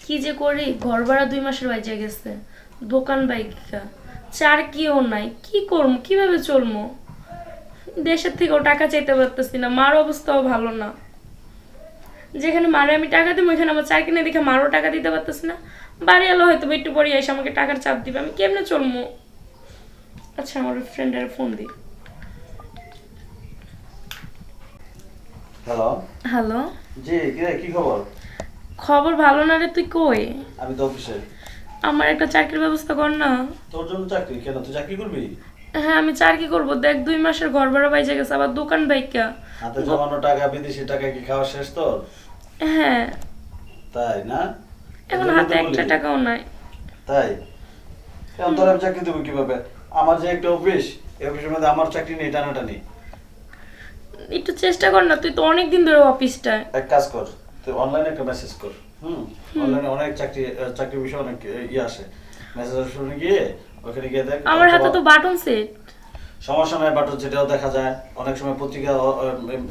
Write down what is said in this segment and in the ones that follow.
কি যে করি, ঘর ভাড়া 2 মাসের বাইরে গেছে, দোকান বাইকা, চার কিও নাই, কি করবো, কিভাবে চলবো? দেশের থেকেও টাকা চাইতে পারতেছি না, মার অবস্থাও ভালো না। যেখানে মারে আমি টাকা দিব, ওইখানে আমার চার কিনে দেখে মারও টাকা দিতে পারতেছি না। বাড়ি এলো হয়তো একটু পরে এসে আমাকে টাকার চাপ দিবে, আমি কেমনে চলবো? আচ্ছা, আমার ফ্রেন্ডের ফোন দিই। হ্যালো। হ্যালো। জি, কি খবর? খবর ভালো না রে, তুই কই? আমি তো অফিসে। আমার একটা চাকরির ব্যবস্থা কর না। তোর জন্য চাকরি? কেন, তুই চাকরি করবি? হ্যাঁ, আমি চাকরি করবো। দেখ, 2 মাসের ঘর ভাড়া বাইজে গেছে, আবার দোকান বাইকা। হাতে জমানো টাকা, বিদেশি টাকা কি খাওয়া শেষ তোর? হ্যাঁ, তাই না? এখন হাতে একটা টাকাও নাই। তাই? এখন তোর আমি চাকরি দেবো কিভাবে? আমার যে একটা অফিস, এই অফিসের মধ্যে আমার চাকরি নেই, টানাটানি। একটু চেষ্টা কর না, তুই তো অনেকদিন ধরে অফিসটায়। এক কাজ কর, তুই অনলাইনে একটা মেসেজ কর। অনলাইনে অনেক চাকরির বিষয়ে অনেক ইয়ে আসে। মেসেজ শুনে গিয়ে ওখানে গিয়ে দেখ। আমার হাতে তো বাটন সেট। সমস্যা নয়, বাটন যেটাও দেখা যায়। অনেক সময় পত্রিকা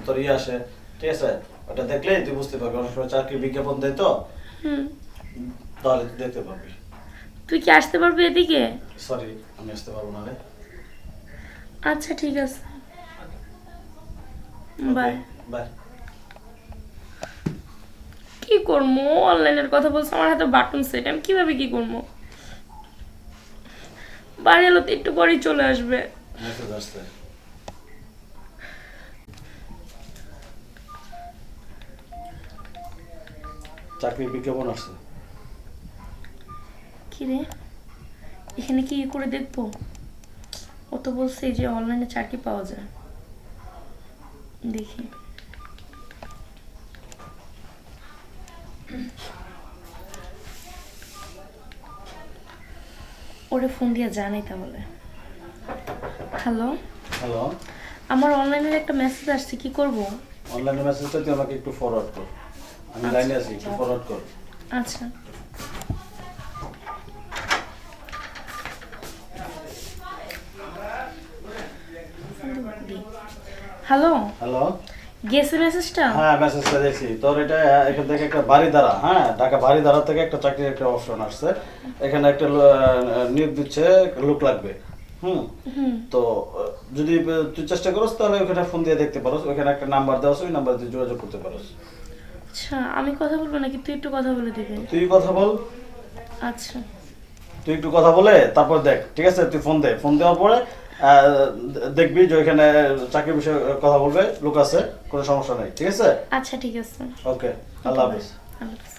তোর ইয়ে আসে, ঠিক আছে? ওটা দেখলেই তুই বুঝতে পারবি। অনেক সময় চাকরির বিজ্ঞাপন দেয় তো, তাহলে তুই দেখতে পারবি। তুই কি আসতে পারবি এদিকে? সরি, আমি আসতে পারবো না রে। আচ্ছা, ঠিক আছে, বাই। বাই। কি করবো? অনলাইনের কথা বলছো, আমার হাতে বাটন সেট, আমি কিভাবে কি করবো? বাড়ি এলো তো একটু পরেই চলে আসবে। মেসেজ আসছে। চাকরির বিজ্ঞাপন আসছে। কি রে, এখানে কি করে দেখবো? ও তো বলছে যে অনলাইনে চাকরি পাওয়া যায়, দেখি। ওরে ফোন দিয়ে জানাই তাহলে। হ্যালো। হ্যালো। আমার অনলাইনের একটা মেসেজ আসছে, কি করব? অনলাইনে মেসেজটা তুই আমাকে একটু ফরওয়ার্ড কর। আমি লাইনে আছি, একটু ফরওয়ার্ড কর। আচ্ছা। হ্যালো। হ্যালো। গেছে মেসেজটা? হ্যাঁ, মেসেজটা দেখছি। তোর এটা এখান থেকে একটা বাড়ি দ্বারা, হ্যাঁ, ঢাকা বাড়ি দ্বারা থেকে একটা চাকরির একটা অপশন আসছে। এখানে একটা নিয়োগ দিচ্ছে, লোক লাগবে। তো যদি তুই চেষ্টা করিস তাহলে ওখানে ফোন দিয়ে দেখতে পারোস। ওখানে একটা নাম্বার দেওয়া আছে, ওই নাম্বার দিয়ে যোগাযোগ করতে পারোস। আচ্ছা, আমি কথা বলবো নাকি তুই একটু কথা বলে দিবি? তুই কথা বল। আচ্ছা। তুই একটু কথা বলে তারপর দেখ, ঠিক আছে? তুই ফোন দে। ফোন দেওয়ার পরে দেখবি যে ওইখানে চাকরির বিষয়ে কথা বলবে লোক আছে, কোনো সমস্যা নেই, ঠিক আছে? আচ্ছা, ঠিক আছে। ওকে, আল্লাহ হাফেজ। আল্লাহ হাফেজ।